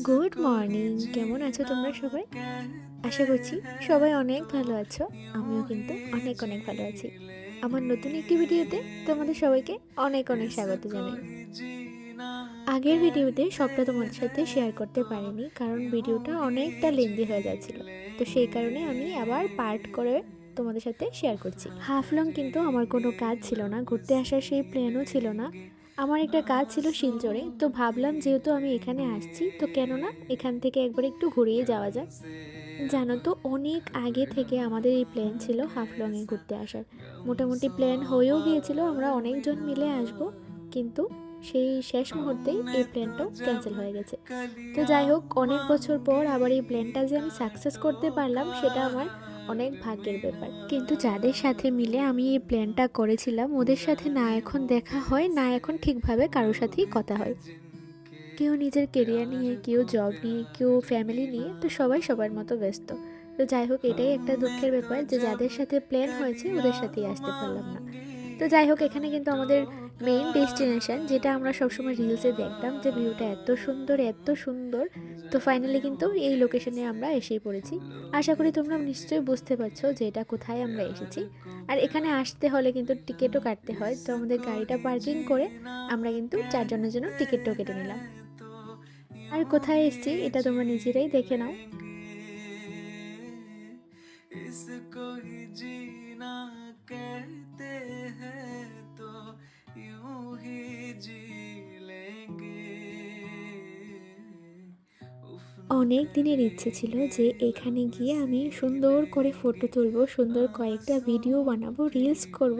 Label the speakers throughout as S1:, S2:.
S1: Good morning. কেমন আছো তোমরা সবাই? আশা করছি সবাই অনেক ভালো আছো। আমিও কিন্তু অনেক অনেক ভালো আছি। আমার নতুন একটি ভিডিওতে তোমাদের সবাইকে অনেক অনেক স্বাগত জানাই। আগের ভিডিওতে সবটা তোমাদের সাথে শেয়ার করতে পারিনি, কারণ ভিডিওটা অনেকটা লেন্দি হয়ে যাচ্ছিল। তো সেই কারণে আমি আবার পার্ট করে তোমাদের সাথে শেয়ার করছি। হাফলং কিন্তু আমার কোনো কাজ ছিল না, ঘুরতে আসার সেই প্ল্যানও ছিল না। আমার একটা কাজ ছিল শিলচরে, তো ভাবলাম যেহেতু আমি এখানে আসছি, তো কেন না এখান থেকে একবার একটু ঘুরিয়ে যাওয়া যায়। জানো তো, অনেক আগে থেকে আমাদের এই প্ল্যান ছিল হাফলংয়ে ঘুরতে আসার। মোটামুটি প্ল্যান হয়েও গিয়েছিল, আমরা অনেকজন মিলে আসব, কিন্তু সেই শেষ মুহূর্তেই এই প্ল্যানটাও ক্যান্সেল হয়ে গেছে। তো যাই হোক, অনেক বছর পর আবার এই প্ল্যানটা যে আমি সাকসেস করতে পারলাম, সেটা আমার অনেক ভাগ্যের ব্যাপার। কিন্তু যাদের সাথে মিলে আমি এই প্ল্যানটা করেছিলাম, ওদের সাথে না এখন দেখা হয়, না এখন ঠিকভাবে কারোর সাথেই কথা হয়। কেউ নিজের কেরিয়ার নিয়ে, কেউ জব নিয়ে, কেউ ফ্যামিলি নিয়ে, তো সবাই সবার মতো ব্যস্ত। তো যাই হোক, এটাই একটা দুঃখের ব্যাপার যে যাদের সাথে প্ল্যান হয়েছে ওদের সাথেই আসতে পারলাম না। তো যাই হোক, এখানে কিন্তু আমাদের মেইন ডেস্টিনেশন, যেটা আমরা সবসময় রিলসে দেখতাম যে ভিউটা এত সুন্দর এত সুন্দর, তো ফাইনালি কিন্তু এই লোকেশনে আমরা এসেই পড়েছি। আশা করি তোমরা নিশ্চয়ই বুঝতে পারছো যে এটা কোথায় আমরা এসেছি। আর এখানে আসতে হলে কিন্তু টিকিটও কাটতে হয়, তো আমাদের গাড়িটা পার্কিং করে আমরা কিন্তু 4 জনের জন্য টিকিটও কেটে নিলাম। আর কোথায় এসেছি এটা তোমরা নিজেরাই দেখে নাও।
S2: इसको ही जीना कहते हैं तो यूं ही जी लेंगे।
S1: অনেক দিনের ইচ্ছে ছিল যে এখানে গিয়ে আমি সুন্দর করে ফটো তুলবো, সুন্দর কয়েকটা ভিডিও বানাবো, রিলস করব।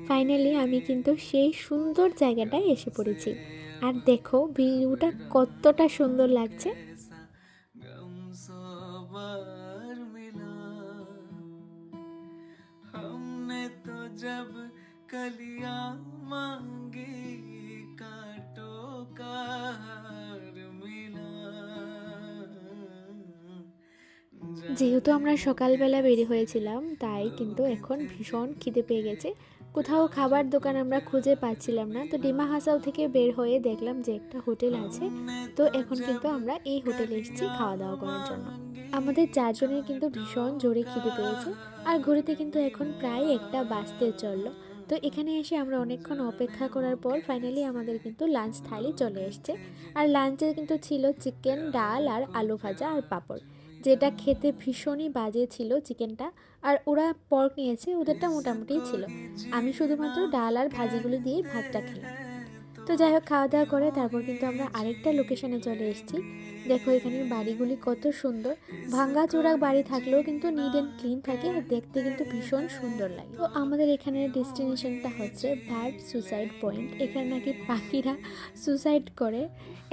S1: ফাইনালি আমি কিন্তু সেই সুন্দর জায়গাটায় এসে পড়েছি। আর দেখো ভিউটা কতটা সুন্দর লাগছে।
S2: गम सौ बार मिला हमने तो जब कलियां मांगी कांटों का हार मिला।
S1: যেহেতু আমরা সকালবেলা বের হয়েছিলাম, তাই কিন্তু এখন ভীষণ খিদে পেয়ে গেছে। কোথাও খাবার দোকান আমরা খুঁজে পাচ্ছিলাম না, তো ডিমা হাসাও থেকে বের হয়ে দেখলাম যে একটা হোটেল আছে। তো এখন কিন্তু আমরা এই হোটেলে এসেছি খাওয়া দাওয়া করার জন্য। আমাদের 4 জনের কিন্তু ভীষণ জোরে খিদে পেয়েছে। আর ঘড়িতে কিন্তু এখন প্রায় একটা বাজতে চললো। তো এখানে এসে আমরা অনেকক্ষণ অপেক্ষা করার পর ফাইনালি আমাদের কিন্তু লাঞ্চ থালি চলে এসছে। আর লাঞ্চে কিন্তু ছিল চিকেন, ডাল আর আলু ভাজা আর পাঁপড়, যেটা খেতে ভীষণই বাজে ছিল চিকেনটা। আর ওরা পর্ক নিয়েছে, ওদেরটা মোটামুটি ছিল। আমি শুধুমাত্র ডাল আর ভাজিগুলো দিয়ে ভাতটা খেলাম। তো যাই হোক, খাওয়া দাওয়া করে তারপর কিন্তু আমরা আরেকটা লোকেশনে চলে এসেছি। দেখো এখানের বাড়িগুলি কত সুন্দর। ভাঙ্গা চোরা বাড়ি থাকলেও কিন্তু নিট অ্যান্ড ক্লিন থাকে, আর দেখতে কিন্তু ভীষণ সুন্দর লাগে। তো আমাদের এখানের ডেস্টিনেশনটা হচ্ছে বার্ড সুসাইড পয়েন্ট। এখানে নাকি পাখিরা সুসাইড করে।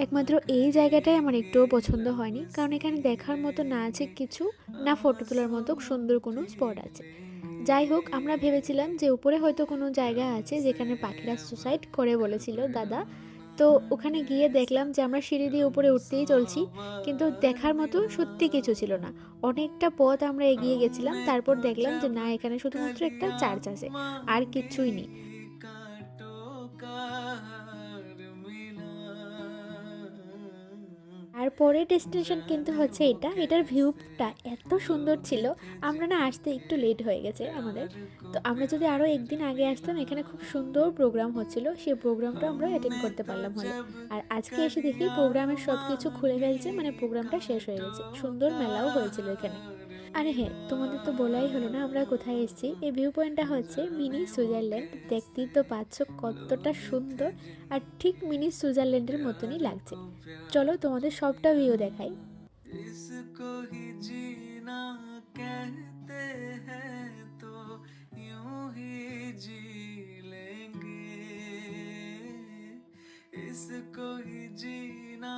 S1: একমাত্র এই জায়গাটাই আমার একটুও পছন্দ হয়নি, কারণ এখানে দেখার মতো না আছে কিছু, না ফটো তোলার মতো সুন্দর কোনো স্পট আছে। যাই হোক, আমরা ভেবেছিলাম যে উপরে হয়তো কোনো জায়গা আছে যেখানে পাখিরা সুসাইড করে বলেছিল দাদা। তো ওখানে গিয়ে দেখলাম যে আমরা সিঁড়ি দিয়ে উপরে উঠতেই চলছি, কিন্তু দেখার মতো সত্যি কিছু ছিল না। অনেকটা পথ আমরা এগিয়ে গেছিলাম, তারপর দেখলাম যে না, এখানে শুধুমাত্র একটা চার্চ আছে, আর কিচ্ছুই নেই।
S2: कांटों का हार मिला।
S1: আর পরের ডেস্টিনেশন কিন্তু হচ্ছে এটা। এটার ভিউটা এত সুন্দর ছিল, আমরা না আসতে একটু লেট হয়ে গেছে আমাদের। তো আমরা যদি আরও একদিন আগে আসতাম, এখানে খুব সুন্দর প্রোগ্রাম হচ্ছিল, সেই প্রোগ্রামটা আমরা অ্যাটেন্ড করতে পারলাম হলে। আর আজকে এসে দেখি প্রোগ্রামের সব কিছু খুলে ফেলছে, মানে প্রোগ্রামটা শেষ হয়ে গেছে। সুন্দর মেলাও হয়েছিল এখানে। আরে হ্যাঁ, তোমাদের তো বলাই হলো না আমরা কোথায় এসেছি। এই ভিউ পয়েন্টটা হচ্ছে মিনি সুইজারল্যান্ড। দেখতেই তো পাচ্ছ কতটা সুন্দর, আর ঠিক মিনি সুইজারল্যান্ডের মতনই লাগছে। চলো তোমাদের সবটা ভিউ দেখাই।
S2: इसको ही जीना कहते हैं तो यूं ही जी लेंगे। इसको ही जीना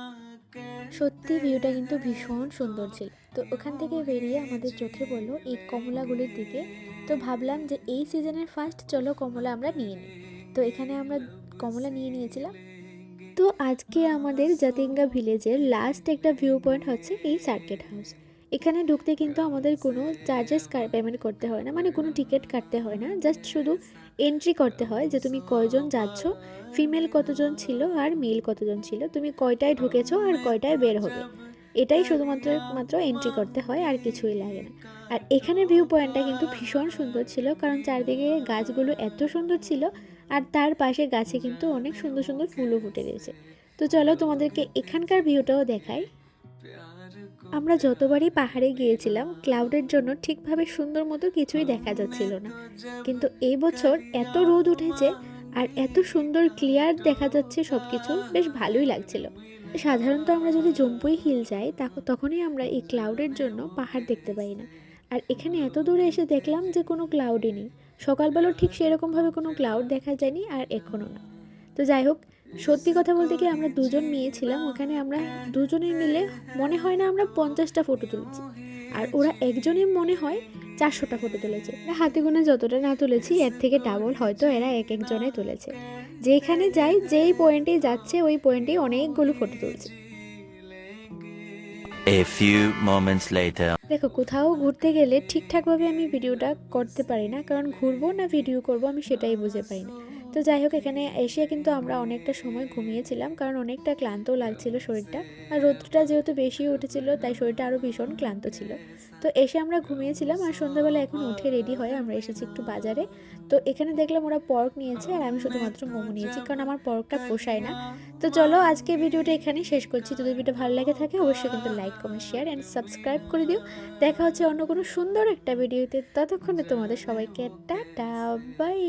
S2: कहते
S1: সত্যি ভিউটা কিন্তু
S2: हैं
S1: ভীষণ
S2: तो
S1: সুন্দর ছিল। তো ওখান
S2: यूं
S1: থেকে
S2: ही
S1: বেরিয়ে আমাদের
S2: जी
S1: চোখে পড়লো এই কমলাগুলির দিকে। তো
S2: लेंगे।
S1: ভাবলাম যে এই সিজনের ফার্স্ট চলো কমলা আমরা নিয়ে নিই। তো এখানে আমরা কমলা নিয়ে নিয়েছিলাম। তো আজকে আমাদের জাতিঙ্গা ভিলেজের লাস্ট একটা ভিউ পয়েন্ট হচ্ছে এই সার্কিট হাউস। এখানে ঢুকতে কিন্তু আমাদের কোনো চার্জেস পেমেন্ট করতে হয় না, মানে কোনো টিকিট কাটতে হয় না, জাস্ট শুধু এন্ট্রি করতে হয় যে তুমি কয়জন যাচ্ছ, ফিমেল কতজন ছিল আর মেল কতজন ছিল, তুমি কয়টায় ঢুকেছো আর কয়টায় বের হবে, এটাই শুধুমাত্র এন্ট্রি করতে হয়, আর কিছুই লাগে না। আর এখানে ভিউ পয়েন্টটা কিন্তু ভীষণ সুন্দর ছিল, কারণ চারদিকে গাছগুলো এত সুন্দর ছিল, আর তার পাশে গাছে কিন্তু অনেক সুন্দর সুন্দর ফুলও ফুটে রয়েছে। তো চলো তোমাদেরকে এখানকার ভিউটাও দেখাই। আমরা যতবারই পাহাড়ে গিয়েছিলাম ক্লাউডের জন্য ঠিকভাবে সুন্দর মতো কিছুই দেখা যাচ্ছিল না, কিন্তু এই বছর এত রোদ উঠেছে আর এত সুন্দর ক্লিয়ার দেখা যাচ্ছে, সব কিছু বেশ ভালোই লাগছিল। সাধারণত আমরা যদি জম্পুই হিল যাই তখনই আমরা এই ক্লাউডের জন্য পাহাড় দেখতে পাই না, আর এখানে এত দূরে এসে দেখলাম যে কোনো ক্লাউডই নেই। সকালবেলা ঠিক সেরকমভাবে কোনো ক্লাউড দেখা যায়নি, আর এখনও না। তো যাই হোক, সত্যি কথা বলতে কি আমরা দুজন মেয়ে ছিলাম ওখানে, আমরা দুজনে মিলে মনে হয় না আমরা 50টা ফটো তুলেছি, আর ওরা একজনে মনে হয় 400টা ফটো তুলেছে। হাতে গোনা যতটা না তুলেছি এর থেকে ডাবল হয়তো এরা এক একজনে তুলেছে। যেখানে যাই যেই পয়েন্টে যাচ্ছে ওই পয়েন্টে অনেকগুলো ফটো তুলছে।
S3: A few moments later.
S1: দেখো, কোথাও ঘুরতে গেলে ঠিকঠাকভাবে আমি ভিডিওটা করতে পারি না, কারণ ঘুরবো না ভিডিও করব আমি সেটাই বুঝে পাই না। তো যাই হোক, এখানে এসে কিন্তু আমরা অনেকটা সময় ঘুমিয়েছিলাম, কারণ অনেকটা ক্লান্তও লাগছিল শরীরটা, আর রোদটা যেহেতু বেশি উঠেছিল তাই শরীরটা আরও ভীষণ ক্লান্ত ছিল। তো এসে আমরা ঘুমিয়েছিলাম, আর সন্ধ্যাবেলা এখন উঠে রেডি হয়ে আমরা এসেছি একটু বাজারে। তো এখানে দেখলাম ওরা পর্ক নিয়েছে, আর আমি শুধুমাত্র মোমো নিয়েছি, কারণ আমার পর্কটা পোষায় না। তো চলো আজকে ভিডিওটা এখানেই শেষ করছি। যদি ভিডিও ভালো লাগে থাকে অবশ্যই কিন্তু like, comment, share and subscribe করে দিও। দেখা হচ্ছে অন্য কোনো সুন্দর একটা ভিডিওতে, ততক্ষণে তোমাদের সবাইকে টাটা, বাই।